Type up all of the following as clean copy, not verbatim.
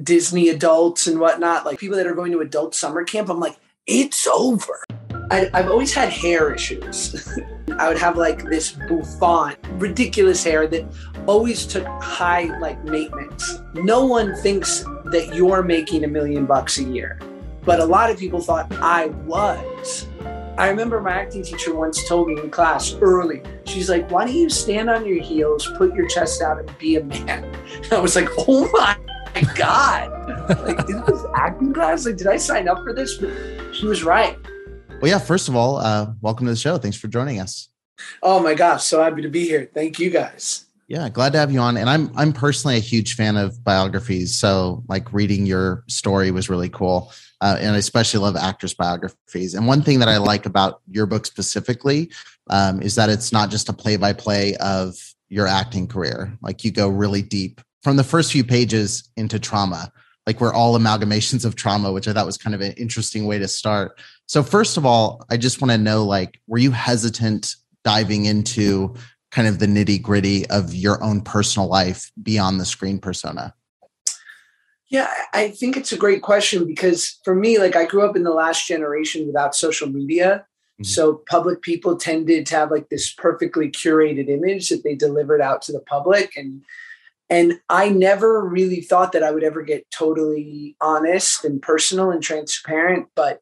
Disney adults and whatnot, like people that are going to adult summer camp, I'm like, it's over. I've always had hair issues. I would have like this bouffant, ridiculous hair that always took high like maintenance. No one thinks that you're making $1 million a year, but a lot of people thought I was. I remember my acting teacher once told me in class early, she's like, why don't you stand on your heels, put your chest out and be a man? And I was like, oh my God. Like, is this acting class? Like, did I sign up for this? But she was right. Well, yeah, first of all, welcome to the show. Thanks for joining us. Oh my gosh, so happy to be here. Thank you guys. Yeah, glad to have you on. And I'm personally a huge fan of biographies. So like reading your story was really cool. And I especially love actors' biographies. And one thing that I like about your book specifically is that it's not just a play-by-play of your acting career. Like you go really deep from the first few pages into trauma. Like we're all amalgamations of trauma, which I thought was kind of an interesting way to start. So first of all, I just want to know, like, were you hesitant diving into kind of the nitty gritty of your own personal life beyond the screen persona? Yeah, I think it's a great question because for me, like I grew up in the last generation without social media. Mm-hmm. So public people tended to have like this perfectly curated image that they delivered out to the public. And I never really thought that I would ever get totally honest and personal and transparent, but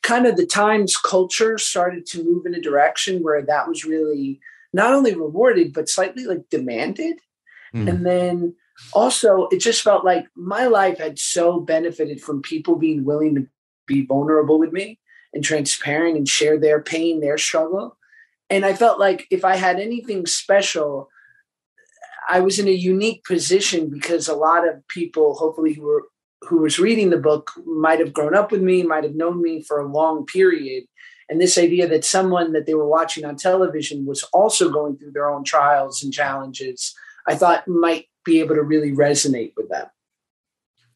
kind of the times culture started to move in a direction where that was really not only rewarded, but slightly like demanded. Mm. And then also it just felt like my life had so benefited from people being willing to be vulnerable with me and transparent and share their pain, their struggle. And I felt like if I had anything special, I was in a unique position because a lot of people, hopefully who was reading the book might have grown up with me, might have known me for a long period. And this idea that someone that they were watching on television was also going through their own trials and challenges, I thought might be able to really resonate with them.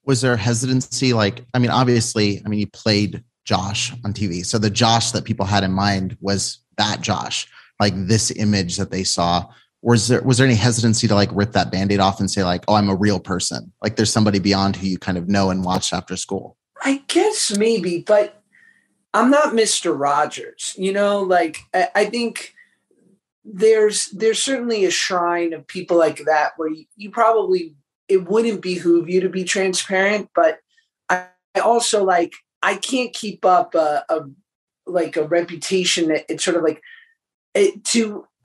Was there hesitancy? Like, I mean, obviously, you played Josh on TV. So the Josh that people had in mind was that Josh, like this image that they saw. Was there any hesitancy to like rip that Band-Aid off and say like, oh, I'm a real person? Like there's somebody beyond who you kind of know and watched after school? I guess maybe, but I'm not Mr. Rogers, like I think there's certainly a shrine of people like that where you probably, it wouldn't behoove you to be transparent, but I also like, I can't keep up a reputation that it's sort of like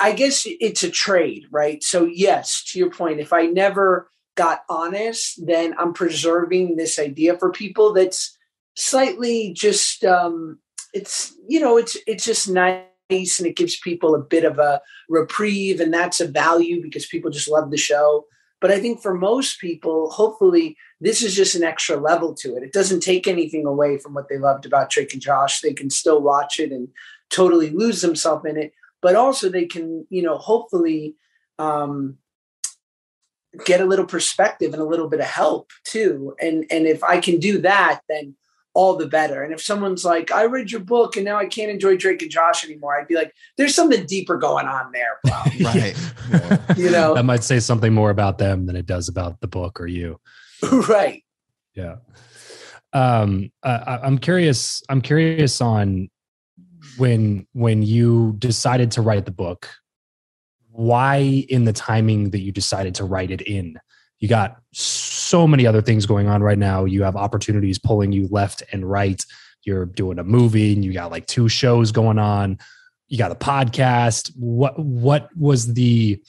I guess it's a trade, right? So yes, to your point, if I never got honest, then I'm preserving this idea for people that's slightly just, it's just nice and it gives people a bit of a reprieve and that's a value because people just love the show. But I think for most people, hopefully this is just an extra level to it. It doesn't take anything away from what they loved about Drake and Josh. They can still watch it and totally lose themselves in it. But also they can, hopefully get a little perspective and a little bit of help too. And if I can do that, then all the better. And if someone's like, I read your book and now I can't enjoy Drake and Josh anymore, I'd be like, there's something deeper going on there. Right. Yeah. That might say something more about them than it does about the book or you. Right. Yeah. I'm curious on when you decided to write the book, why in the timing that you decided to write it in? You got so many other things going on right now. You have opportunities pulling you left and right. You're doing a movie and you got like 2 shows going on. You got a podcast. What was the,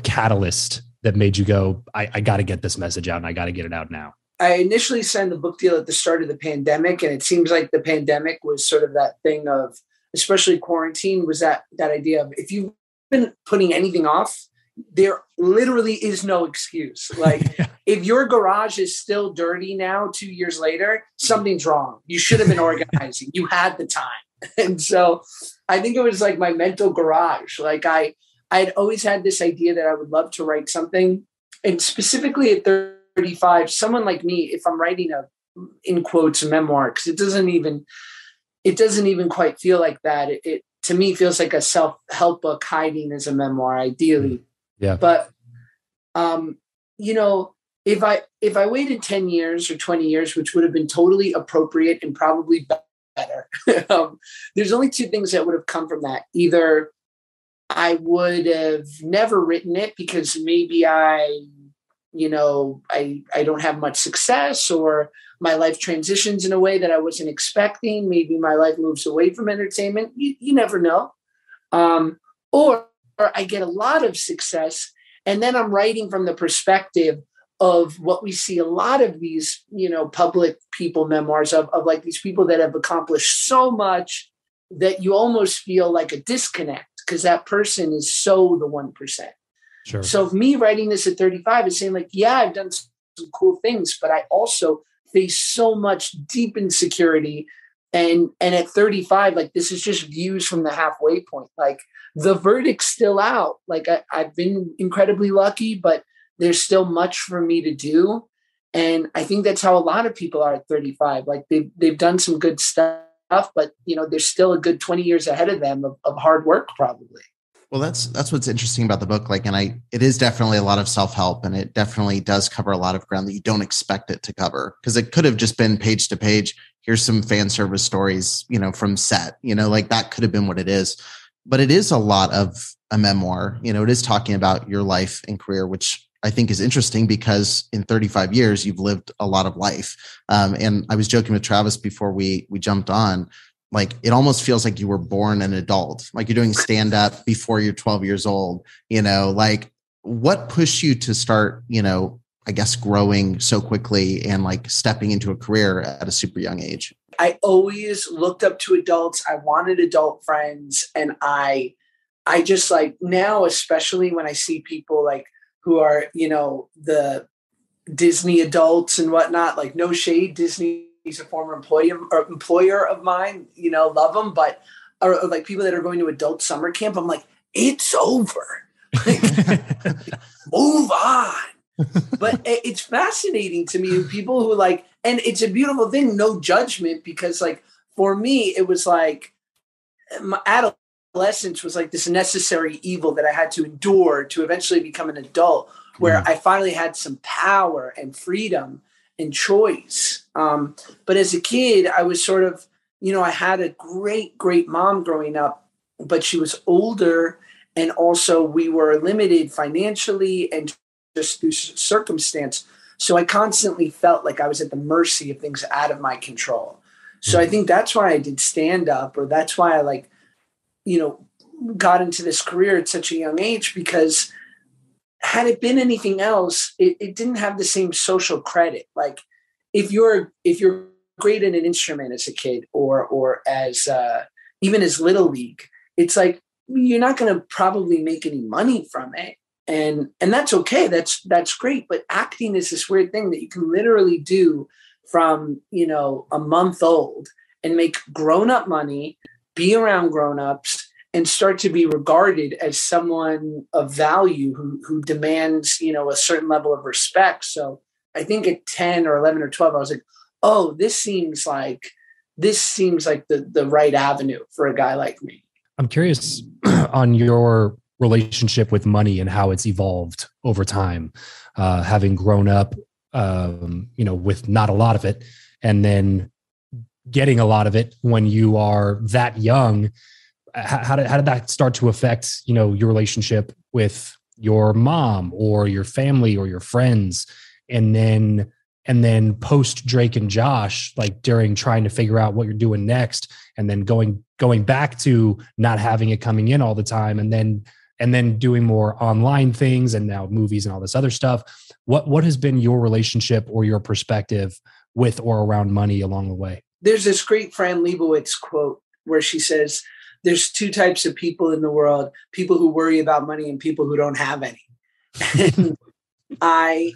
catalyst that made you go, I got to get this message out and I got to get it out now? I initially signed the book deal at the start of the pandemic, and it seems like the pandemic was sort of that thing of, especially quarantine, was that idea of if you've been putting anything off, there literally is no excuse. Like if your garage is still dirty now, 2 years later, something's wrong. You should have been organizing. You had the time. And so I think it was like my mental garage. Like I'd always had this idea that I would love to write something, and specifically at 35, someone like me, if I'm writing in quotes, a memoir, because it doesn't even quite feel like that. It to me feels like a self-help book hiding as a memoir, ideally. Yeah. But, if I waited 10 years or 20 years, which would have been totally appropriate and probably better, there's only two things that would have come from that. Either I would have never written it because maybe I don't have much success, or my life transitions in a way that I wasn't expecting. Maybe my life moves away from entertainment. You never know. Or I get a lot of success, and then I'm writing from the perspective of what we see a lot of these, public people memoirs of like these people that have accomplished so much that you almost feel like a disconnect because that person is so the 1%. Sure. So me writing this at 35 is saying like, yeah, I've done some cool things, but I also face so much deep insecurity. And at 35, like this is just views from the halfway point. Like the verdict's still out. Like I've been incredibly lucky, but there's still much for me to do. And I think that's how a lot of people are at 35. Like they've done some good stuff, but there's still a good 20 years ahead of them of hard work probably. Well, that's what's interesting about the book. Like, it is definitely a lot of self-help, and it definitely does cover a lot of ground that you don't expect it to cover, because it could have just been page to page. Here's some fan service stories, from set, like that could have been what it is, but it is a lot of a memoir. It is talking about your life and career, which I think is interesting because in 35 years, you've lived a lot of life. And I was joking with Travis before we jumped on. Like, it almost feels like you were born an adult, like you're doing stand up before you're 12 years old, like what pushed you to start, I guess, growing so quickly and like stepping into a career at a super young age? I always looked up to adults. I wanted adult friends. And I just like now, especially when I see people like who are, the Disney adults and whatnot, like no shade, Disney. He's a former employer of mine, love him, but or like people that are going to adult summer camp, I'm like, it's over. Like, move on. But it's fascinating to me, people who like, and it's a beautiful thing, no judgment, because like for me, it was like my adolescence was like this necessary evil that I had to endure to eventually become an adult, where I finally had some power and freedom and choice. But as a kid, I was sort of, I had a great, great mom growing up, but she was older. And also we were limited financially and just through circumstance. So I constantly felt like I was at the mercy of things out of my control. So I think that's why I did stand up, or that's why I got into this career at such a young age, because had it been anything else, it didn't have the same social credit. Like if you're great at an instrument as a kid, or as even as Little League, it's like you're not going to probably make any money from it, and that's okay. That's great. But acting is this weird thing that you can literally do from a month old and make grown-up money, be around grown-ups, and start to be regarded as someone of value who demands, a certain level of respect. So I think at 10 or 11 or 12, I was like, oh, this seems like the right avenue for a guy like me. I'm curious on your relationship with money and how it's evolved over time, having grown up, with not a lot of it, and then getting a lot of it when you are that young. How did that start to affect, your relationship with your mom or your family or your friends? And then post Drake and Josh, like during trying to figure out what you're doing next, and then going back to not having it coming in all the time, and then doing more online things, and now movies and all this other stuff. What has been your relationship or your perspective with or around money along the way? There's this great Fran Lebowitz quote where she says, there's two types of people in the world: people who worry about money and people who don't have any. And I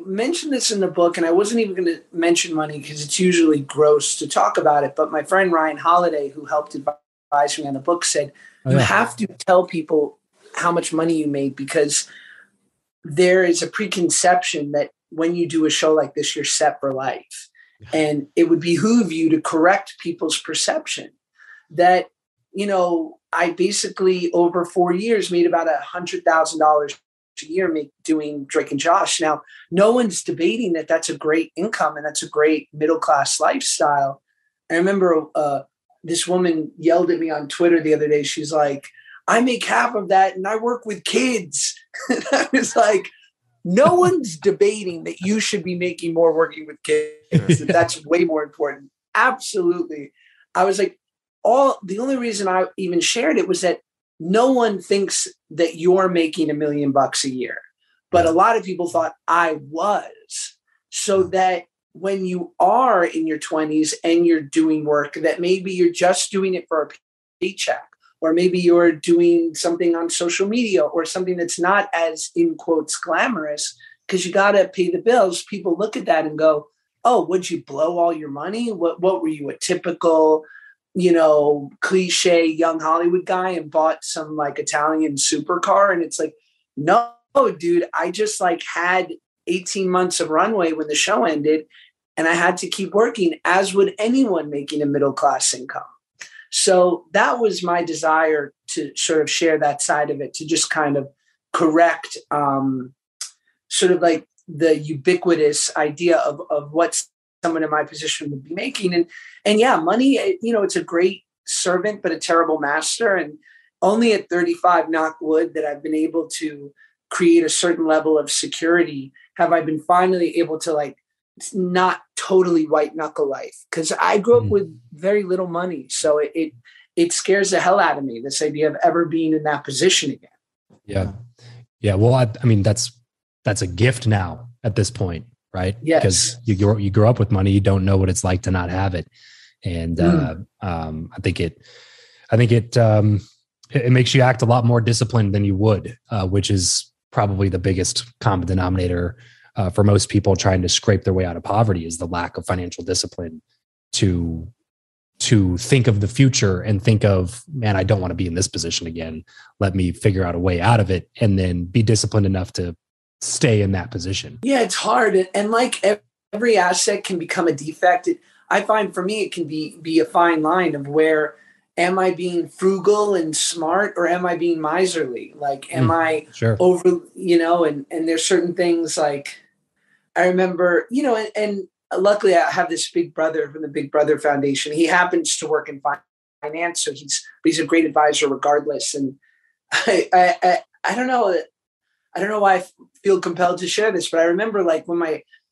mentioned this in the book, and I wasn't even going to mention money because it's usually gross to talk about it. But my friend Ryan Holiday, who helped advise me on the book, said, you have to tell people how much money you made, because there is a preconception that when you do a show like this, you're set for life. And it would behoove you to correct people's perception that, I basically over 4 years made about $100,000 a year doing Drake and Josh. Now, no one's debating that that's a great income and that's a great middle-class lifestyle. I remember this woman yelled at me on Twitter the other day. She's like, I make half of that and I work with kids. And I was like, no one's debating that you should be making more working with kids. That's way more important. Absolutely. I was like, the only reason I even shared it was that no one thinks that you're making $1 million a year, but a lot of people thought I was. So that when you are in your 20s and you're doing work that maybe you're just doing it for a paycheck, or maybe you're doing something on social media or something that's not as in quotes glamorous because you got to pay the bills. People look at that and go, oh, would you blow all your money? What were you, a typical, cliche young Hollywood guy and bought some like Italian supercar? And it's like, no, dude, I just like had 18 months of runway when the show ended and I had to keep working, as would anyone making a middle-class income. So that was my desire to sort of share that side of it, to just kind of correct sort of like the ubiquitous idea of what someone in my position would be making. And yeah, money, it's a great servant, but a terrible master. And only at 35, knock wood, that I've been able to create a certain level of security have I been finally able to like not totally white knuckle life. Cause I grew up with very little money. So it scares the hell out of me, this idea of ever being in that position again. Yeah. Yeah. Well, I mean, that's a gift now at this point, right? Yes. Because you grow up with money, you don't know what it's like to not have it. And I think it makes you act a lot more disciplined than you would, which is probably the biggest common denominator for most people trying to scrape their way out of poverty, is the lack of financial discipline to think of the future and think of, man, I don't want to be in this position again. Let me figure out a way out of it, and then be disciplined enough to stay in that position. Yeah, it's hard. And like every asset can become a defect. I find for me, it can be a fine line of where, am I being frugal and smart, or am I being miserly? Like, am I over, and there's certain things like, I remember, and luckily I have this big brother from the Big Brother Foundation. He happens to work in finance. So he's a great advisor regardless. And I don't know. I don't know why I feel compelled to share this, but I remember like when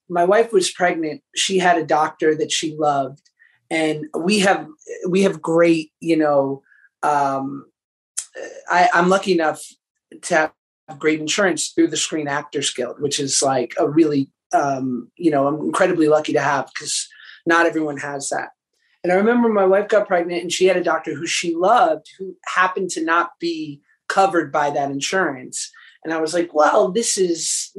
my wife was pregnant, she had a doctor that she loved. And we have great, I'm lucky enough to have great insurance through the Screen Actors Guild, which is like a really, I'm incredibly lucky to have, because not everyone has that. And I remember my wife got pregnant and she had a doctor who she loved, who happened to not be covered by that insurance. And I was like, well, this is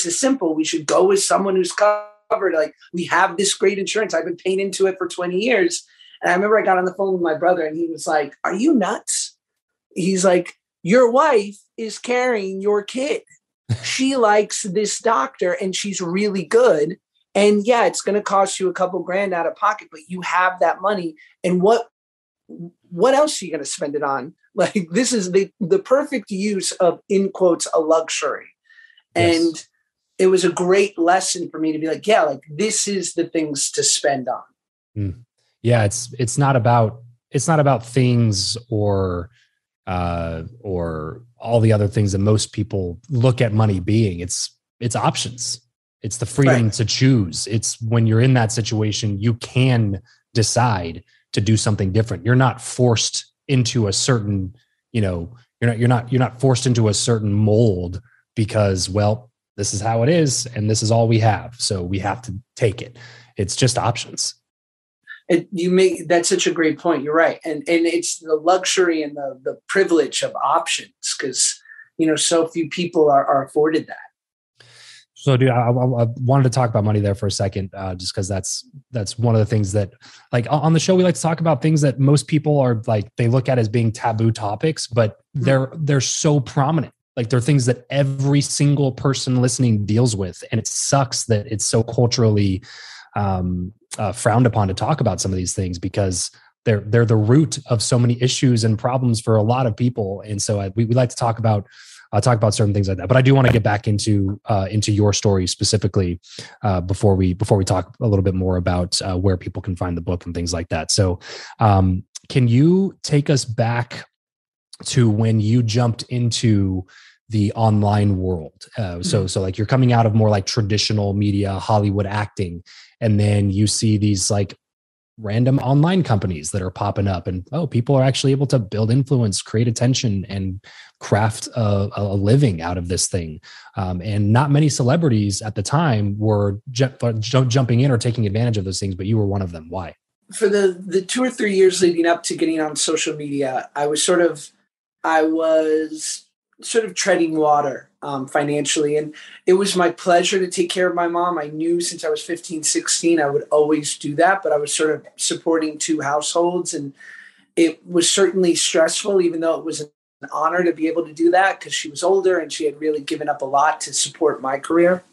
simple. We should go with someone who's covered. Like, we have this great insurance. I've been paying into it for 20 years. And I remember I got on the phone with my brother and he was like, are you nuts? He's like, your wife is carrying your kid. She likes this doctor and she's really good. And yeah, it's going to cost you a couple grand out of pocket, but you have that money. And what else are you going to spend it on? Like, this is the perfect use of, in quotes, a luxury. Yes. And it was a great lesson for me to be like, yeah, like this is the things to spend on. Yeah. It's not about things or all the other things that most people look at money being. It's options. It's the freedom to choose. It's when you're in that situation, you can decide to do something different. You're not forced into a certain, you're not forced into a certain mold because, well, this is how it is and this is all we have, so we have to take it. It's just options. That's such a great point. You're right. And it's the luxury and the privilege of options, because, so few people are afforded that. So, dude, I wanted to talk about money there for a second, just because that's one of the things that, like, on the show, we like to talk about things that most people are like, they look at as being taboo topics, but they're so prominent. Like, they're things that every single person listening deals with, and it sucks that it's so culturally frowned upon to talk about some of these things, because they're the root of so many issues and problems for a lot of people. And so we like to talk about talk about certain things like that. But I do want to get back into your story specifically before we talk a little bit more about where people can find the book and things like that. So can you take us back to when you jumped into the online world? So like you're coming out of more like traditional media, Hollywood acting, and then you see these like random online companies that are popping up, and people are actually able to build influence, create attention, and craft a living out of this thing. And not many celebrities at the time were jumping in or taking advantage of those things, but you were one of them. Why? For the 2 or 3 years leading up to getting on social media, I was sort of treading water financially. And it was my pleasure to take care of my mom. I knew since I was 15, 16, I would always do that, but I was sort of supporting 2 households. And it was certainly stressful, even though it was an honor to be able to do that because she was older and she had really given up a lot to support my career.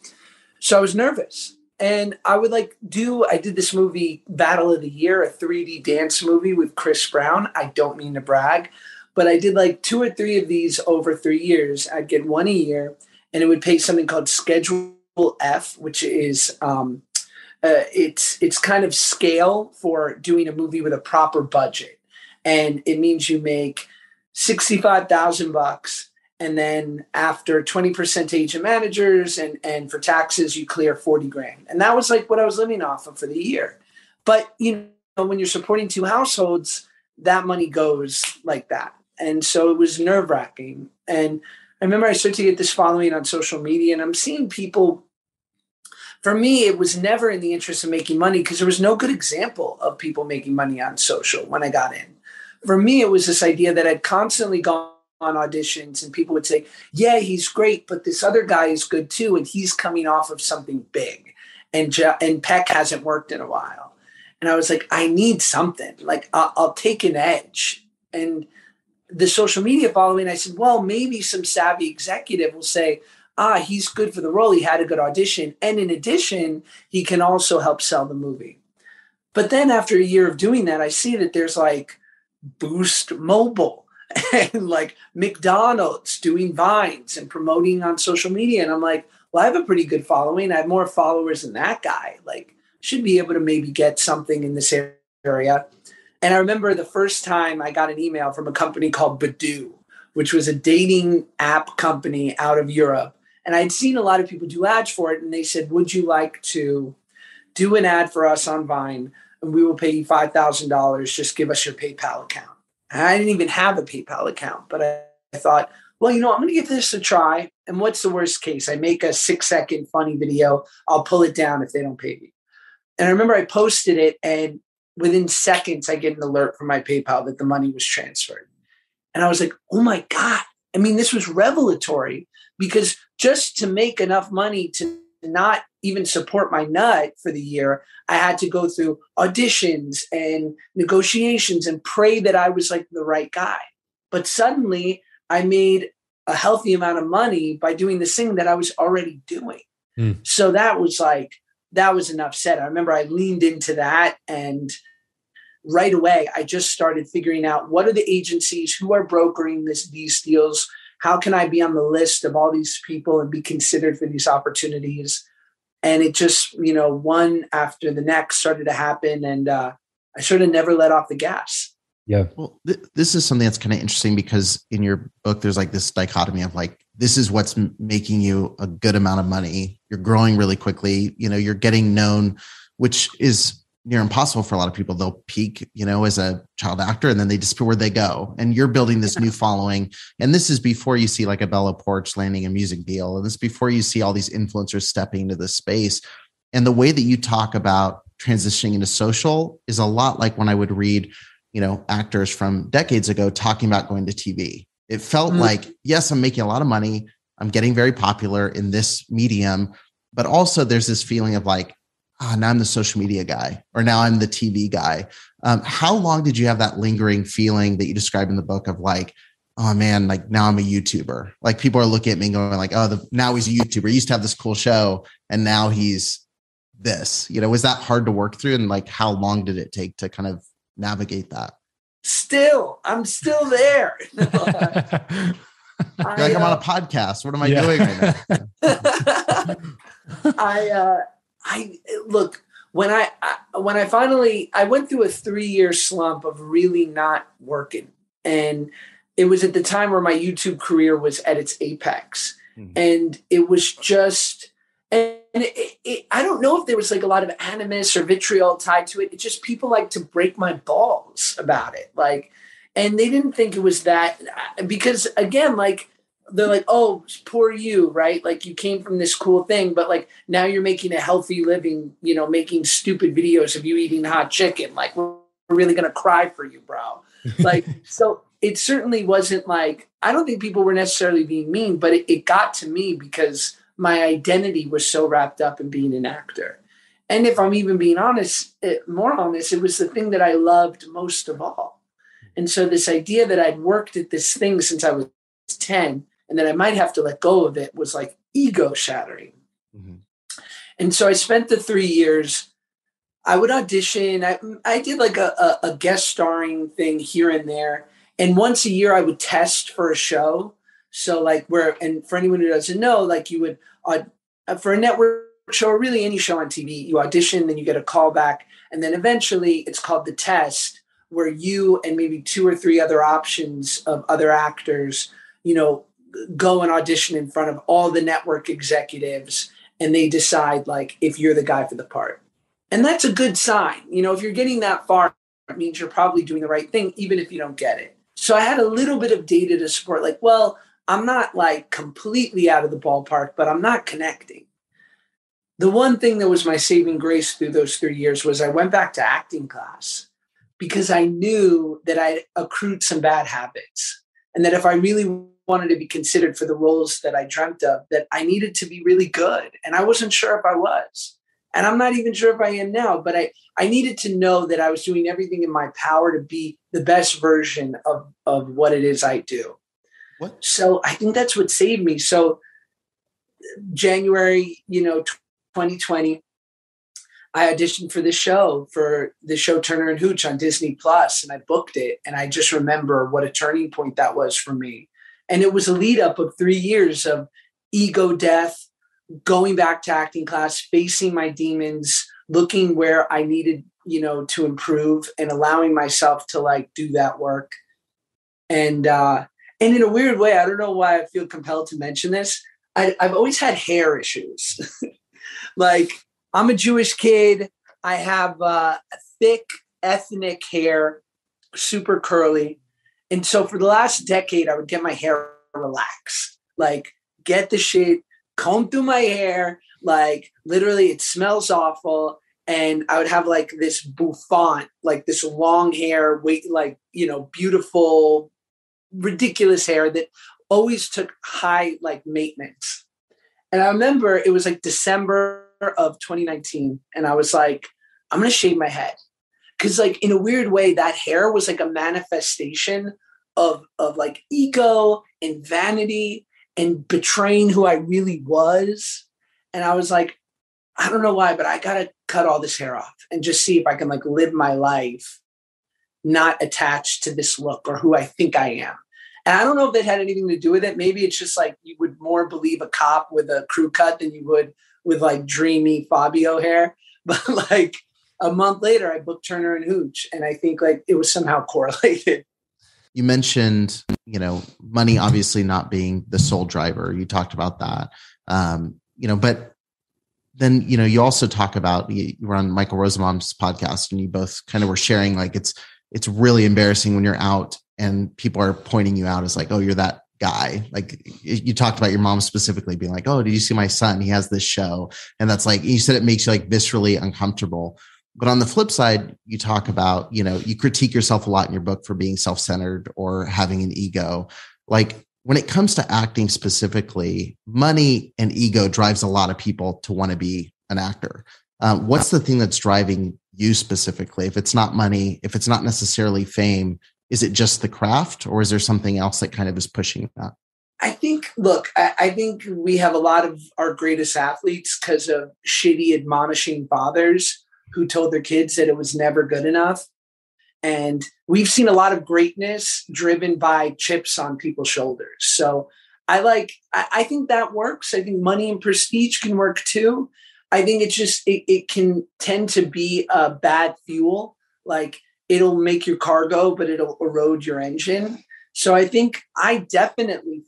So I was nervous. And I did this movie, Battle of the Year, a 3D dance movie with Chris Brown. I don't mean to brag, but I did like 2 or 3 of these over 3 years. I'd get 1 a year, and it would pay something called Schedule F, which is it's kind of scale for doing a movie with a proper budget, and it means you make $65,000, and then after 20% to agent managers and for taxes, you clear 40 grand, and that was like what I was living off of for the year. But when you're supporting 2 households, that money goes like that. And so it was nerve-wracking. And I remember I started to get this following on social media, and I'm seeing people. For me, it was never in the interest of making money because there was no good example of people making money on social when I got in. For me, it was this idea that I'd constantly gone on auditions and people would say, yeah, he's great, but this other guy is good too, and he's coming off of something big. And Peck hasn't worked in a while. And I was like, I need something. Like, I'll take an edge. And the social media following, I said, well, maybe some savvy executive will say, he's good for the role. He had a good audition. And in addition, he can also help sell the movie. But then after a year of doing that, I see that there's like Boost Mobile and like McDonald's doing Vines and promoting on social media. And I'm like, well, I have a pretty good following. I have more followers than that guy. Like, should be able to maybe get something in this area. And I remember the first time I got an email from a company called Badoo, which was a dating app company out of Europe. And I'd seen a lot of people do ads for it. And they said, would you like to do an ad for us on Vine? And we will pay you $5,000. Just give us your PayPal account. And I didn't even have a PayPal account, but I thought, well, I'm going to give this a try. And what's the worst case? I make a 6-second funny video. I'll pull it down if they don't pay me. And I remember I posted it, and within seconds, I get an alert from my PayPal that the money was transferred. And I was like, oh my God. I mean, this was revelatory because just to make enough money to not even support my nut for the year, I had to go through auditions and negotiations and pray that I was like the right guy. But suddenly I made a healthy amount of money by doing this thing that I was already doing. So that was enough said. I remember I leaned into that, and right away, I just started figuring out what are the agencies who are brokering these deals. How can I be on the list of all these people and be considered for these opportunities? And it just, one after the next started to happen. And I sort of never let off the gas. Yeah. Well, this is something that's kind of interesting because in your book, there's like this dichotomy of like, this is what's making you a good amount of money. You're growing really quickly. You're getting known, which is near impossible for a lot of people. They'll peak, as a child actor, and then they disappear where they go. And you're building this new following. And this is before you see like a Bella Poarch landing a music deal. And this is before you see all these influencers stepping into this space. And the way that you talk about transitioning into social is a lot like when I would read, actors from decades ago talking about going to TV. It felt like, yes, I'm making a lot of money. I'm getting very popular in this medium, but also there's this feeling of like, now I'm the social media guy, or now I'm the TV guy. How long did you have that lingering feeling that you describe in the book of like, oh man, like now I'm a YouTuber. Like people are looking at me and going like, now he's a YouTuber. He used to have this cool show and now he's this, was that hard to work through? And like, how long did it take to kind of navigate that? I'm still there. You're like, I'm on a podcast. What am I doing right now? I look, when I finally, I went through a 3-year slump of really not working. And it was at the time where my YouTube career was at its apex. Mm-hmm. And it was just, and I don't know if there was like a lot of animus or vitriol tied to it. It's just people like to break my balls about it. Like, and they didn't think it was that, because again, like, they're like, oh, poor you, right? Like, you came from this cool thing, but like now you're making a healthy living, you know, making stupid videos of you eating hot chicken. Like, we're really going to cry for you, bro. Like, so it certainly wasn't like, I don't think people were necessarily being mean, but it got to me because my identity was so wrapped up in being an actor. And if I'm even being honest, more honest, it was the thing that I loved most of all. And so this idea that I'd worked at this thing since I was 10 and that I might have to let go of it was like ego shattering. Mm-hmm. And so I spent the 3 years. I would audition. I did like a guest starring thing here and there. And once a year I would test for a show. So like and for anyone who doesn't know, like you would, for a network show or really any show on TV, you audition, then you get a call back. And then eventually it's called the test, where you and maybe 2 or 3 other options of other actors, you know, go and audition in front of all the network executives. And they decide like if you're the guy for the part. And that's a good sign. You know, if you're getting that far, it means you're probably doing the right thing, even if you don't get it. So I had a little bit of data to support, like, well, I'm not like completely out of the ballpark, but I'm not connecting. The one thing that was my saving grace through those 3 years was I went back to acting class because I knew that I accrued some bad habits and that if I really wanted to be considered for the roles that I dreamt of, that I needed to be really good. And I wasn't sure if I was. And I'm not even sure if I am now, but I needed to know that I was doing everything in my power to be the best version of what it is I do. What? So I think that's what saved me. So January, 2020, I auditioned for the show Turner and Hooch on Disney Plus, and I booked it. And I just remember what a turning point that was for me. And it was a lead up of 3 years of ego death, going back to acting class, facing my demons, looking where I needed, to improve and allowing myself to like do that work. And in a weird way, I don't know why I feel compelled to mention this. I've always had hair issues. Like, I'm a Jewish kid. I have thick ethnic hair, super curly. And so for the last decade, I would get my hair relaxed, like get the shit, comb through my hair. Like literally it smells awful. And I would have like this bouffant, like this long hair, beautiful, ridiculous hair that always took high like maintenance. And I remember it was like December of 2019. And I was like, I'm going to shave my head. Cause like in a weird way, that hair was like a manifestation of like ego and vanity and betraying who I really was. And I was like, I don't know why, but I got to cut all this hair off and just see if I can like live my life not attached to this look or who I think I am. And I don't know if that had anything to do with it. Maybe it's just like you would more believe a cop with a crew cut than you would with like dreamy Fabio hair. But like a month later, I booked Turner and Hooch. And I think like it was somehow correlated. You mentioned, money obviously not being the sole driver. You talked about that, but then, you also talk about, you were on Michael Rosenbaum's podcast and you both kind of were sharing, like, it's really embarrassing when you're out and people are pointing you out as like, oh, you're that guy. Like you talked about your mom specifically being like, oh, did you see my son? He has this show. And that's like, you said it makes you like viscerally uncomfortable. But on the flip side, you talk about, you critique yourself a lot in your book for being self-centered or having an ego. Like when it comes to acting specifically, money and ego drives a lot of people to want to be an actor. What's the thing that's driving you specifically? If it's not money, if it's not necessarily fame, is it just the craft or is there something else that kind of is pushing that? I think we have a lot of our greatest athletes because of shitty admonishing fathers who told their kids that it was never good enough. And we've seen a lot of greatness driven by chips on people's shoulders. So I think that works. I think money and prestige can work too. I think it can tend to be a bad fuel. Like it'll make your car go, but it'll erode your engine. So I think I definitely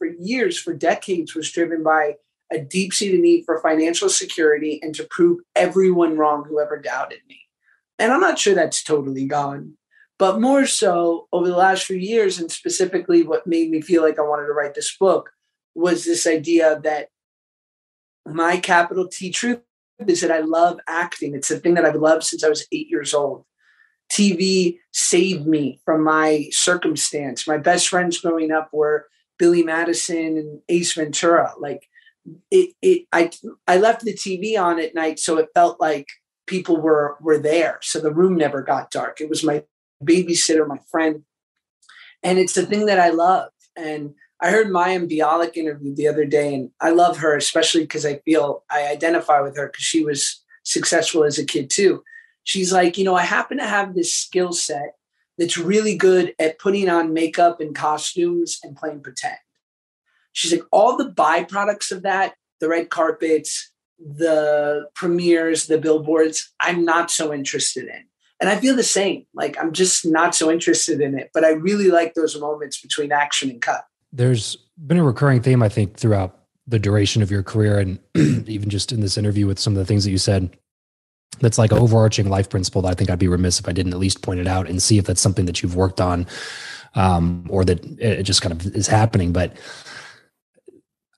for decades was driven by a deep-seated need for financial security and to prove everyone wrong who ever doubted me. And I'm not sure that's totally gone. But more so over the last few years, and specifically what made me feel like I wanted to write this book, was this idea that my capital T truth is that I love acting. It's a thing that I've loved since I was 8 years old. TV saved me from my circumstance. My best friends growing up were Billy Madison and Ace Ventura. Like I left the TV on at night, so it felt like people were there. So the room never got dark. It was my babysitter, my friend. And it's the thing that I love. And I heard Mayim Bialik interview the other day, and I love her, especially because I feel I identify with her because she was successful as a kid too. She's like, I happen to have this skill set that's really good at putting on makeup and costumes and playing pretend. She's like, all the byproducts of that, the red carpets, the premieres, the billboards, I'm not so interested in. And I feel the same. Like, I'm just not so interested in it. But I really like those moments between action and cut. There's been a recurring theme, I think, throughout the duration of your career, and even just in this interview with some of the things that you said, that's like an overarching life principle that I think I'd be remiss if I didn't at least point it out and see if that's something that you've worked on, or that it just kind of is happening. But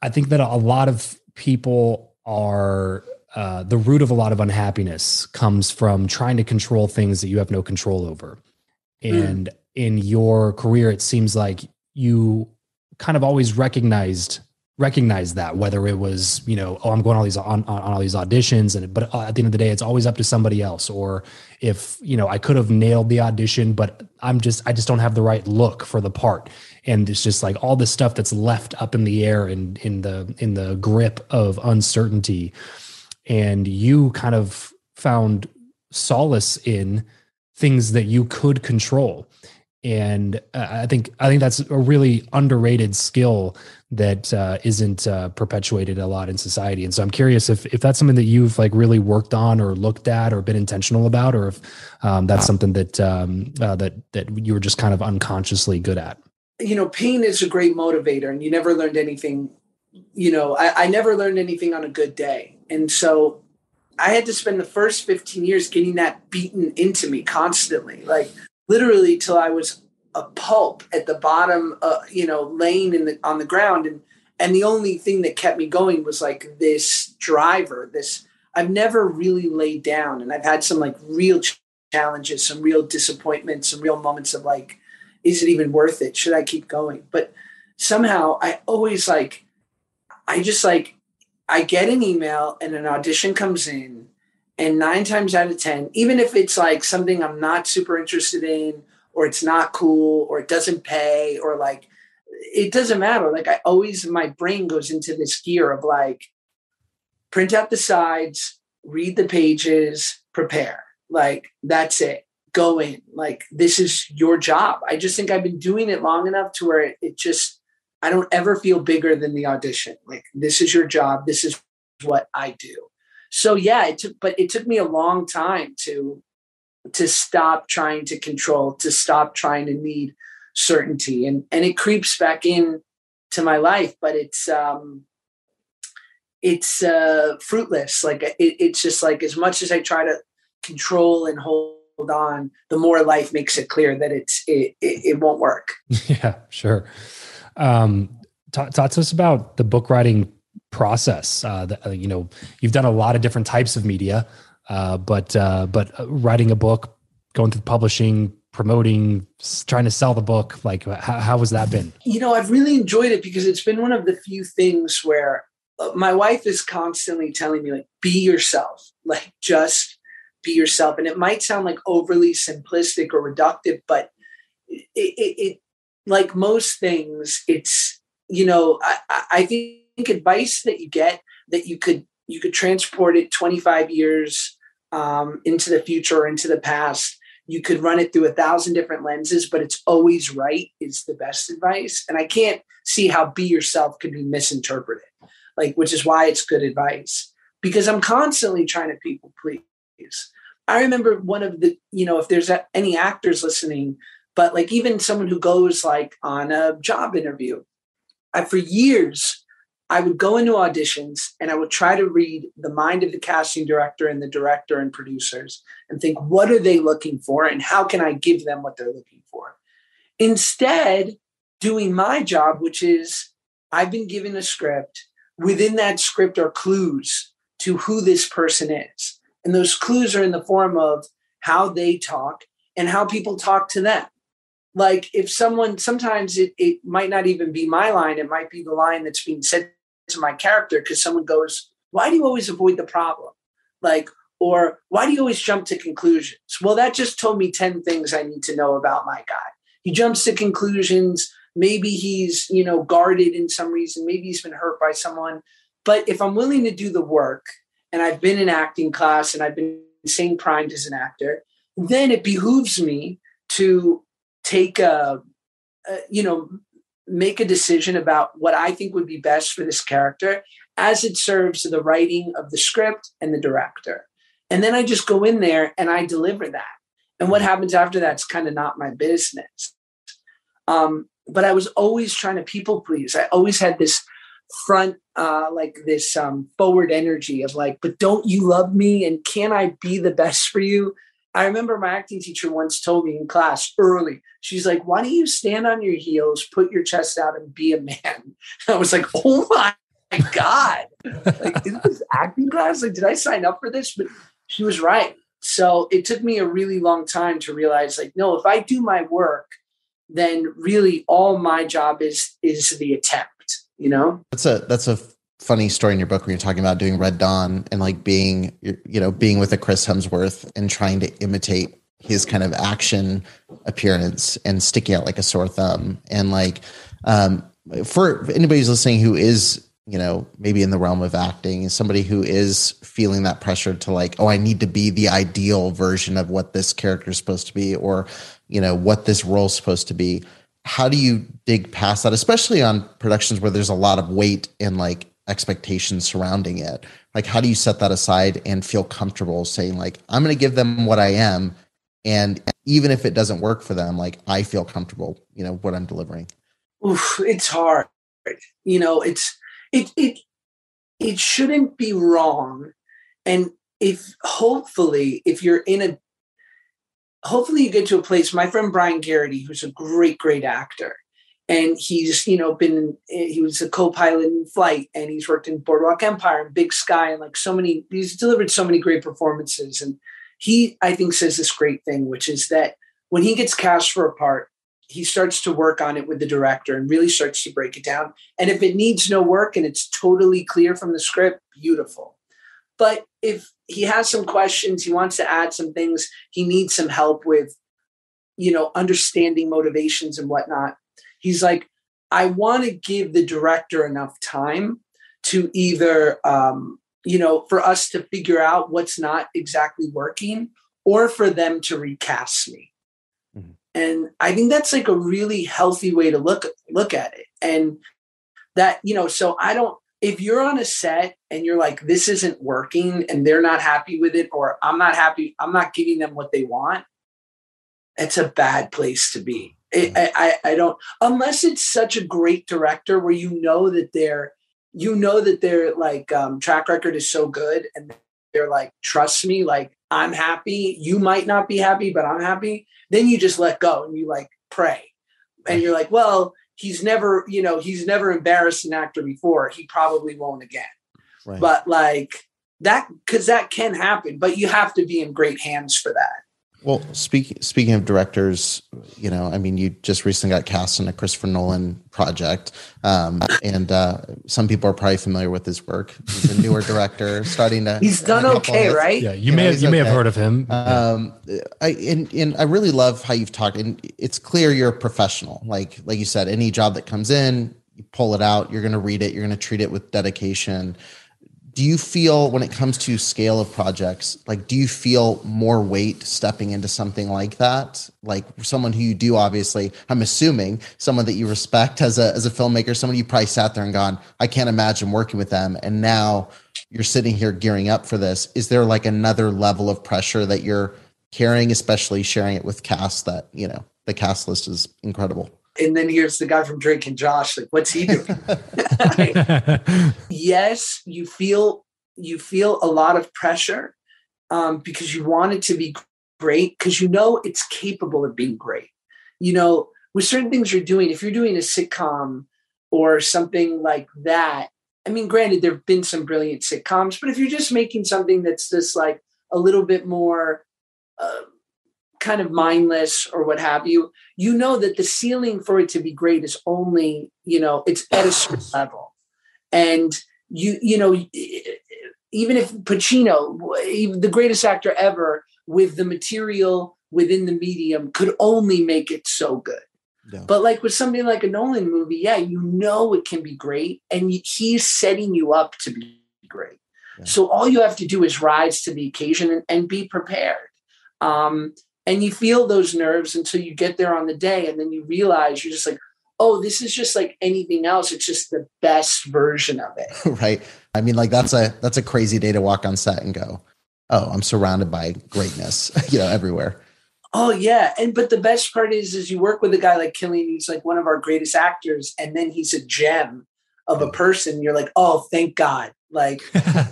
I think that a lot of people are, the root of a lot of unhappiness comes from trying to control things that you have no control over. And in your career, it seems like you kind of always recognized that, whether it was, I'm going on all these auditions, but at the end of the day, it's always up to somebody else. Or if, I could have nailed the audition, but I just don't have the right look for the part. And it's just like all this stuff that's left up in the air and in the grip of uncertainty. And you kind of found solace in things that you could control. And I think that's a really underrated skill that isn't perpetuated a lot in society. And so I'm curious if that's something that you've like really worked on or looked at or been intentional about, or if that's something that that you were just kind of unconsciously good at. Pain is a great motivator, and you never learned anything. I never learned anything on a good day. And so I had to spend the first 15 years getting that beaten into me constantly, like literally till I was a pulp at the bottom, laying on the ground. And the only thing that kept me going was like this driver, I've never really laid down. And I've had some like real challenges, some real disappointments, some real moments of like, is it even worth it? Should I keep going? But somehow I always I get an email and an audition comes in, and 9 times out of 10, even if it's like something I'm not super interested in, or it's not cool, or it doesn't pay, or like, it doesn't matter. Like my brain goes into this gear of like, print out the sides, read the pages, prepare. Like, that's it. Go in. Like, this is your job. I just think I've been doing it long enough to where I don't ever feel bigger than the audition. Like, this is your job. This is what I do. So yeah, it took me a long time to stop trying to control, to stop trying to need certainty. And it creeps back in to my life, but it's fruitless. Like it's just like, as much as I try to control and hold on, the more life makes it clear that it won't work. Yeah, sure. Talk to us about the book writing process. You've done a lot of different types of media, but writing a book, going through publishing, promoting, trying to sell the book, like how has that been? I've really enjoyed it because it's been one of the few things where my wife is constantly telling me, like, be yourself, like just be yourself. And it might sound like overly simplistic or reductive, but it like most things, it's, I think advice that you get that you could transport it 25 years into the future or into the past, you could run it through 1,000 different lenses, but it's always right is the best advice. And I can't see how be yourself could be misinterpreted, like, which is why it's good advice, because I'm constantly trying to people please. I remember one of the, if there's any actors listening, but like even someone who goes like on a job interview, for years, I would go into auditions and I would try to read the mind of the casting director and the director and producers and think, what are they looking for? And how can I give them what they're looking for? Instead, doing my job, which is I've been given a script. Within that script are clues to who this person is. And those clues are in the form of how they talk and how people talk to them. Like if someone, sometimes it might not even be my line. It might be the line that's being said to my character because someone goes, why do you always avoid the problem? Like, or why do you always jump to conclusions? Well, that just told me 10 things I need to know about my guy. He jumps to conclusions. Maybe he's, guarded in some reason. Maybe he's been hurt by someone. But if I'm willing to do the work and I've been in acting class and I've been staying primed as an actor, then it behooves me to take make a decision about what I think would be best for this character as it serves the writing of the script and the director. And then I just go in there and I deliver that. And what happens after that's kind of not my business. But I was always trying to people please. I always had this forward energy of like, but don't you love me? And can I be the best for you? I remember my acting teacher once told me in class early, she's like, why don't you stand on your heels, put your chest out and be a man? I was like, oh my God, like, is this acting class? Like, did I sign up for this? But she was right. So it took me a really long time to realize like, no, if I do my work, then really all my job is the attempt, That's a funny story in your book when you're talking about doing Red Dawn and like being with a Chris Hemsworth and trying to imitate his kind of action appearance and sticking out like a sore thumb. And like, for anybody who's listening who is, maybe in the realm of acting, somebody who is feeling that pressure to like, oh, I need to be the ideal version of what this character is supposed to be, or, what this role is supposed to be. How do you dig past that, especially on productions where there's a lot of weight and like expectations surrounding it? Like, how do you set that aside and feel comfortable saying like, I'm going to give them what I am. And even if it doesn't work for them, like I feel comfortable, what I'm delivering. Oof, it's hard. It shouldn't be wrong. And hopefully you get to a place, my friend Brian Garrity, who's a great, great actor, and he's, he was a co-pilot in Flight, and he's worked in Boardwalk Empire and Big Sky, and like he's delivered so many great performances. And he, I think, says this great thing, which is that when he gets cast for a part, he starts to work on it with the director and really starts to break it down. And if it needs no work and it's totally clear from the script, beautiful. But if he has some questions, he wants to add some things, he needs some help with, understanding motivations and whatnot. He's like, I want to give the director enough time to either, for us to figure out what's not exactly working, or for them to recast me. Mm-hmm. And I think that's like a really healthy way to look at it. And that, so if you're on a set and you're like, this isn't working and they're not happy with it, or I'm not happy, I'm not giving them what they want, it's a bad place to be. I don't, unless it's such a great director where that their like track record is so good and they're like, trust me, like I'm happy. You might not be happy, but I'm happy. Then you just let go and you like pray. And you're like, well, he's never embarrassed an actor before. He probably won't again. Right. But like that, because that can happen, but you have to be in great hands for that. Well, speaking of directors, you just recently got cast in a Christopher Nolan project, and some people are probably familiar with his work. He's a newer director, starting to. He's done okay, right? Yeah, you may have heard of him. I really love how you've talked, and it's clear you're a professional. Like you said, any job that comes in, you pull it out. You're going to read it. You're going to treat it with dedication. do you feel when it comes to scale of projects, like, do you feel more weight stepping into something like that? Like someone who you do, obviously, I'm assuming someone that you respect as a filmmaker, someone you probably sat there and gone, I can't imagine working with them. And now you're sitting here gearing up for this. Is there like another level of pressure that you're carrying, especially sharing it with cast that, you know, the cast list is incredible? And then here's the guy from Drake and Josh. Like, what's he doing? Yes, you feel a lot of pressure because you want it to be great, because you know it's capable of being great. You know, with certain things you're doing, if you're doing a sitcom or something like that, I mean, granted, there have been some brilliant sitcoms, but if you're just making something that's just like a little bit more kind of mindless or what have you, you know that the ceiling for it to be great is only, you know, it's at a certain level. And you know, even if Pacino, the greatest actor ever, with the material within the medium, could only make it so good. Yeah. But like with something like a Nolan movie, yeah, you know it can be great, and he's setting you up to be great. Yeah. So all you have to do is rise to the occasion and be prepared. And you feel those nerves until you get there on the day, and then you realize you're just like, oh, this is just like anything else. It's just the best version of it. Right. I mean, like that's a crazy day to walk on set and go, oh, I'm surrounded by greatness, you know, everywhere. Oh yeah. But the best part is you work with a guy like Killian, who's like one of our greatest actors. And then he's a gem of a person. You're like, oh, thank God. Like,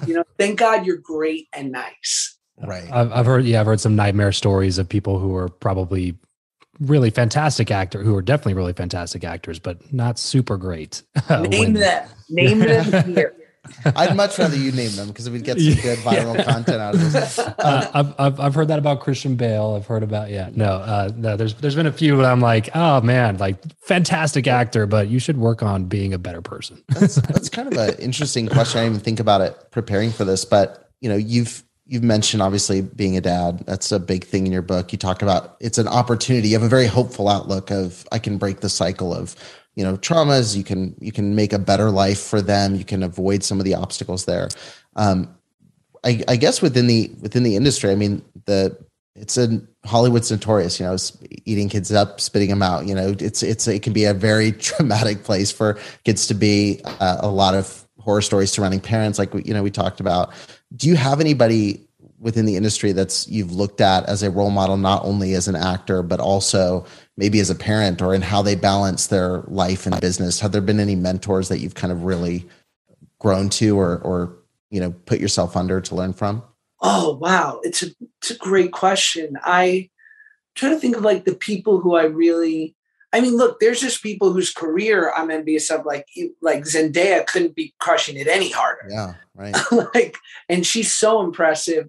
you know, thank God you're great and nice. Right. I've heard some nightmare stories of people who are probably really fantastic who are definitely really fantastic actors, but not super great. Name them here. I'd much rather you name them because we'd get some good viral content out of this. I've heard that about Christian Bale. I've heard about no. There's been a few that I'm like, oh man, like fantastic actor, but you should work on being a better person. That's kind of an interesting question. I didn't even think about it preparing for this, but you know, you've mentioned obviously being a dad. That's a big thing in your book. You talk about it's an opportunity. You have a very hopeful outlook of I can break the cycle of, you know, traumas. You can make a better life for them. You can avoid some of the obstacles there. I guess within the industry, I mean, Hollywood's notorious, you know, eating kids up, spitting them out. You know, it can be a very traumatic place for kids to be. A lot of horror stories surrounding parents, like we talked about. Do you have anybody within the industry you've looked at as a role model, not only as an actor, but also maybe as a parent, or in how they balance their life and business? Have there been any mentors that you've kind of really grown to or you know, put yourself under to learn from? Oh, wow. It's a great question. I try to think of like the people who look, there's just people whose career I'm envious of, like Zendaya couldn't be crushing it any harder. Yeah, right. And she's so impressive,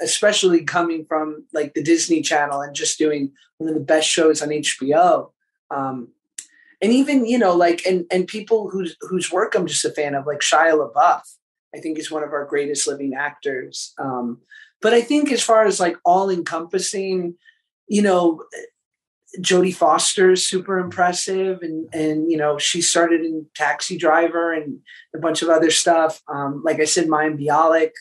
especially coming from like the Disney Channel and just doing one of the best shows on HBO. And even, you know, like, and people whose work I'm just a fan of, like Shia LaBeouf, I think is one of our greatest living actors. But I think as far as like all encompassing, you know, Jodie Foster is super impressive. And, you know, she started in Taxi Driver and a bunch of other stuff. Like I said, Mayim Bialik,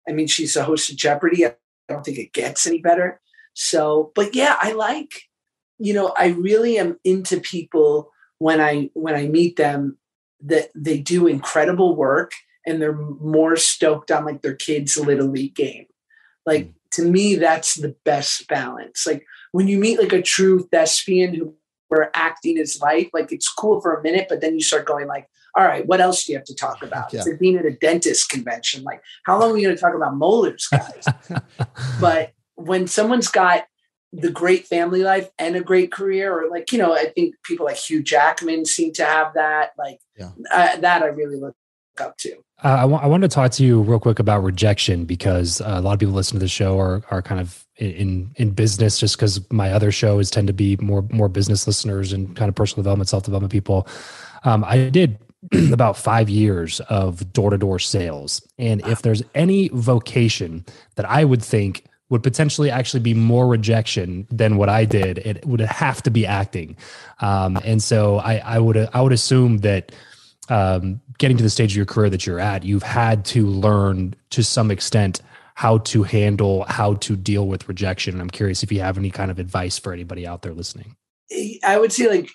I mean, she's the host of Jeopardy. I don't think it gets any better. So, but yeah, I really am into people when I meet them, that they do incredible work and they're more stoked on like their kids' Little League game. Like, to me, that's the best balance. Like when you meet like a true thespian where acting is life, like it's cool for a minute, but then you start going like, all right, what else do you have to talk about? Yeah. It's like being at a dentist convention. Like, how long are we going to talk about molars, guys? But when someone's got the great family life and a great career, or like, you know, I think people like Hugh Jackman seem to have that. Like that I really look up to. I wanted to talk to you real quick about Rejection, because a lot of people listen to the show are kind of in business, just because my other shows tend to be more business listeners and kind of personal development, self-development people. I did about 5 years of door-to-door sales. And if there's any vocation that I would think would potentially actually be more rejection than what I did, it would have to be acting. And so I would assume that getting to the stage of your career that you're at, you've had to learn to some extent how to deal with rejection. And I'm curious if you have any kind of advice for anybody out there listening. I would say like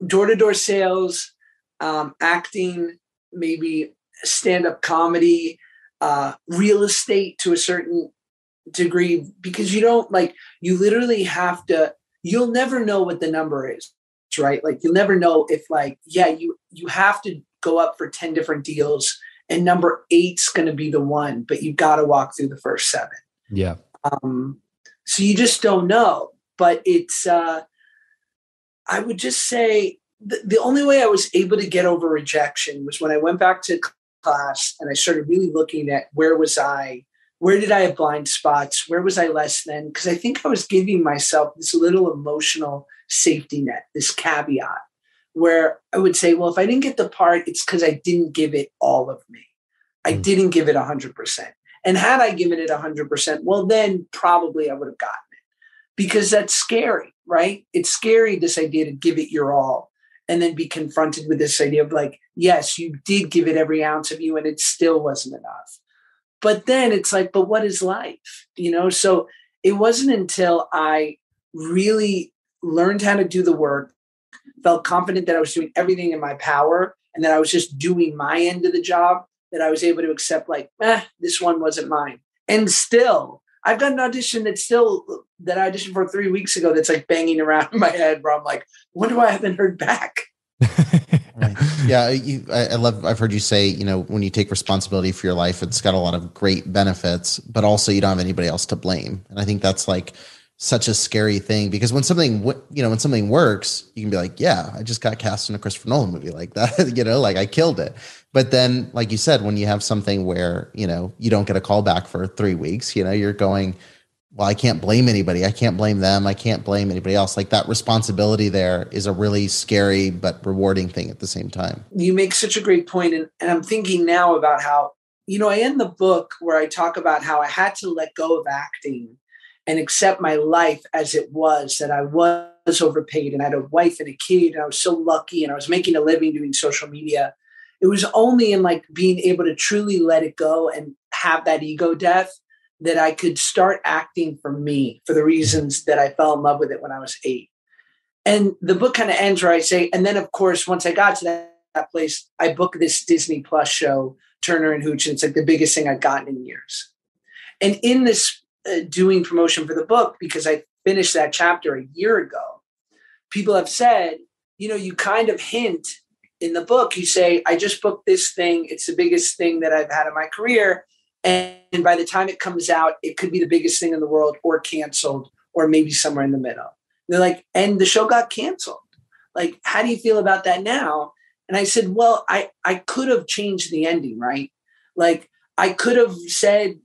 door-to-door sales, acting, maybe stand-up comedy, real estate to a certain degree, because you literally have to, you'll never know what the number is, right? Like you'll never know if you have to go up for 10 different deals and number 8's going to be the one, but you've got to walk through the first 7. Yeah. So you just don't know, but it's, I would just say the only way I was able to get over rejection was when I went back to class and I started really looking at where did I have blind spots? Where was I less than? Because I think I was giving myself this little emotional safety net, this caveat, where I would say, well, if I didn't get the part, it's because I didn't give it all of me. I didn't give it 100%. And had I given it 100%, well, then probably I would have gotten it, because that's scary, right? It's scary, this idea to give it your all and then be confronted with this idea of like, yes, you did give it every ounce of you and it still wasn't enough. But then it's like, but what is life? So it wasn't until I really learned how to do the work, felt confident that I was doing everything in my power and that I was just doing my end of the job, that I was able to accept like, this one wasn't mine. And still, I've got an audition that I auditioned for 3 weeks ago that's like banging around in my head where I'm like, when do I haven't heard back? Right. Yeah. I've heard you say, when you take responsibility for your life, it's got a lot of great benefits, but also you don't have anybody else to blame. And I think that's like such a scary thing, because when something works, you can be like, yeah, I just got cast in a Christopher Nolan movie like that, like I killed it. But then, like you said, when you have something where, you don't get a call back for 3 weeks, you're going, well, I can't blame anybody. I can't blame them. I can't blame anybody else. Like that responsibility there is a really scary but rewarding thing at the same time. You make such a great point. And I'm thinking now about how, I end the book where I talk about how I had to let go of acting and accept my life as it was, that I was overpaid and I had a wife and a kid and I was so lucky and I was making a living doing social media. It was only in like being able to truly let it go and have that ego death that I could start acting for me, for the reasons that I fell in love with it when I was 8. And the book kind of ends where I say, and then of course, once I got to that place, I booked this Disney Plus show, Turner and Hooch, and it's like the biggest thing I've gotten in years. And in this doing promotion for the book, because I finished that chapter a year ago, people have said, you kind of hint in the book, you say, I just booked this thing. It's the biggest thing that I've had in my career. And by the time it comes out, it could be the biggest thing in the world or canceled or maybe somewhere in the middle. They're like, and the show got canceled. Like, how do you feel about that now? And I said, well, I could have changed the ending, right? Like I could have said,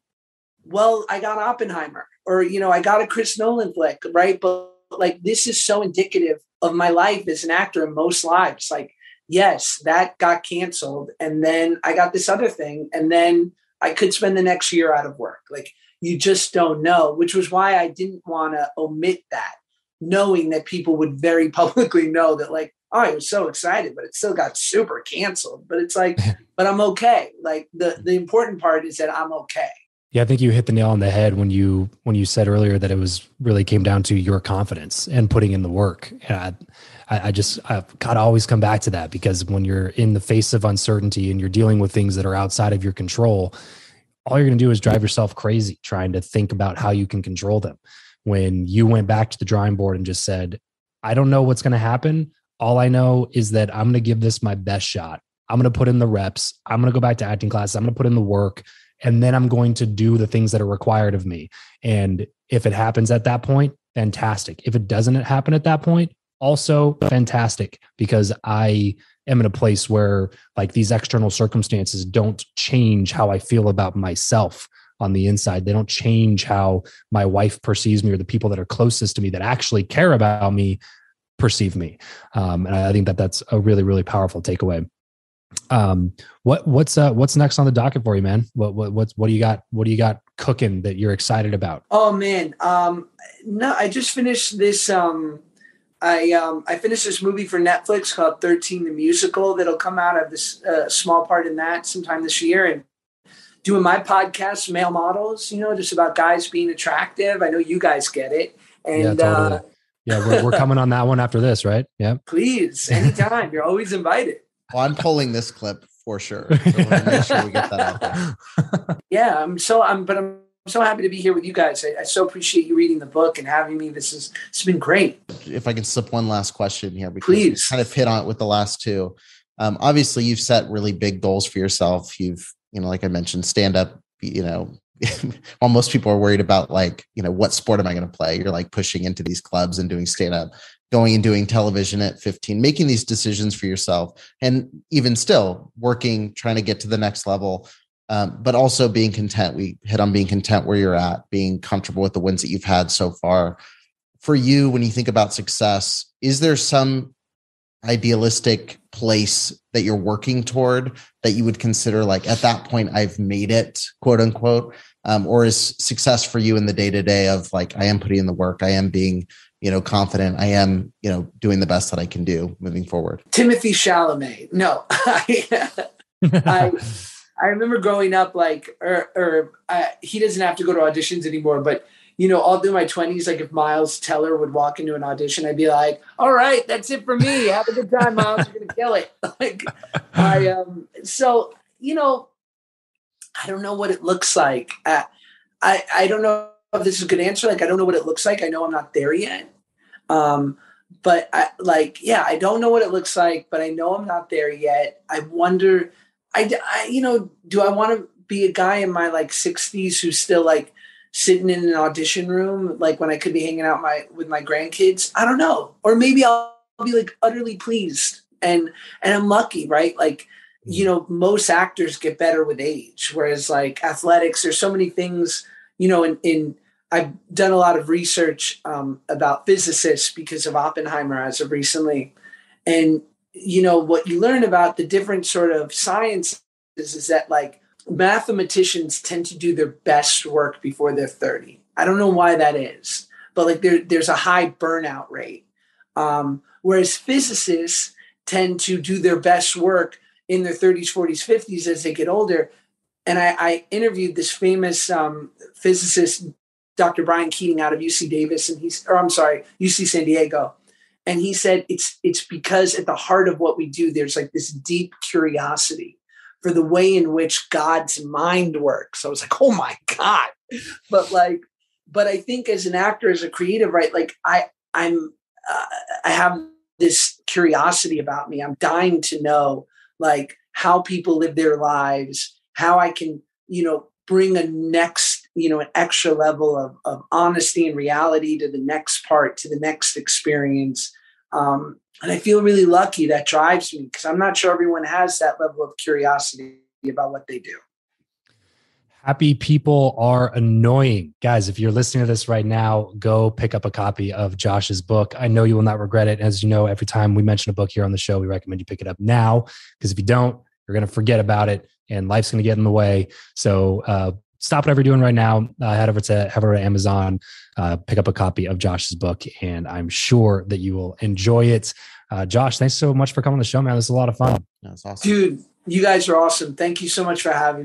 well, I got Oppenheimer or, I got a Chris Nolan flick, right? But like, this is so indicative of my life as an actor in most lives. Like, yes, that got canceled. And then I got this other thing. And then I could spend the next year out of work. Like you just don't know, which was why I didn't want to omit that, knowing that people would very publicly know that like, oh, I was so excited, but it still got super canceled. But it's like, but I'm okay. Like the important part is that I'm okay. Yeah, I think you hit the nail on the head when you said earlier that it was really came down to your confidence and putting in the work. I've got to always come back to that, because when you're in the face of uncertainty and you're dealing with things that are outside of your control, all you're going to do is drive yourself crazy trying to think about how you can control them. When you went back to the drawing board and just said, I don't know what's going to happen. All I know is that I'm going to give this my best shot. I'm going to put in the reps. I'm going to go back to acting classes. I'm going to put in the work. And then I'm going to do the things that are required of me. And if it happens at that point, fantastic. If it doesn't happen at that point, also fantastic, because I am in a place where like these external circumstances don't change how I feel about myself on the inside. They don't change how my wife perceives me or the people that are closest to me that actually care about me perceive me. And I think that that's a really, really powerful takeaway. What's next on the docket for you, man? What do you got? What do you got cooking that you're excited about? Oh man. No, I just finished this I finished this movie for Netflix called 13 the Musical that'll come out of this small part in that sometime this year. And doing my podcast, Male Models, just about guys being attractive. I know you guys get it. And yeah, totally. Yeah, we're coming on that one after this, right? Yeah. Please, anytime. You're always invited. Well, I'm pulling this clip for sure. So we're gonna make sure we get that out there. Yeah, I'm so happy to be here with you guys. I so appreciate you reading the book and having me. It's been great. If I can slip one last question here, because please, kind of hit on it with the last two. Obviously, you've set really big goals for yourself. You've, like I mentioned, stand up. While most people are worried about what sport am I going to play? You're like pushing into these clubs and doing stand up, going and doing television at 15, making these decisions for yourself, and even still working, trying to get to the next level. But also being content. We hit on being content where you're at, being comfortable with the wins that you've had so far. For you, when you think about success, is there some idealistic place that you're working toward that you would consider like at that point I've made it, quote unquote? Or is success for you in the day-to-day of like, I am putting in the work, I am being, confident, I am, doing the best that I can do moving forward? Timothy Chalamet. No, I remember growing up he doesn't have to go to auditions anymore, but all through my 20s, like if Miles Teller would walk into an audition, I'd be like, all right, that's it for me. Have a good time, Miles. You're going to kill it. I don't know what it looks like. I don't know if this is a good answer. Like, I don't know what it looks like. I know I'm not there yet. But I don't know what it looks like, but I know I'm not there yet. I wonder, do I want to be a guy in my 60s who's still sitting in an audition room, when I could be hanging out with my grandkids? I don't know. Or maybe I'll be utterly pleased and I'm lucky, right? Most actors get better with age, whereas athletics, there's so many things, I've done a lot of research about physicists because of Oppenheimer as of recently. And, what you learn about the different sort of sciences is that mathematicians tend to do their best work before they're 30. I don't know why that is, but there's a high burnout rate. Whereas physicists tend to do their best work in their 30s, 40s, 50s as they get older. And I interviewed this famous physicist, Dr. Brian Keating out of UC San Diego. And he said, it's because at the heart of what we do, there's this deep curiosity for the way in which God's mind works. I was like, oh my God. But I think as an actor, as a creative, right? I have this curiosity about me. I'm dying to know how people live their lives, how I can, bring an extra level of honesty and reality to the next part, to the next experience. And I feel really lucky. That drives me because I'm not sure everyone has that level of curiosity about what they do. Happy people are annoying. Guys, if you're listening to this right now, go pick up a copy of Josh's book. I know you will not regret it. As you know, every time we mention a book here on the show, we recommend you pick it up now, because if you don't, you're going to forget about it and life's going to get in the way. So stop whatever you're doing right now. Head over to Amazon, pick up a copy of Josh's book, and I'm sure that you will enjoy it. Josh, thanks so much for coming on the show, man. This is a lot of fun. That's awesome. Dude, you guys are awesome. Thank you so much for having me.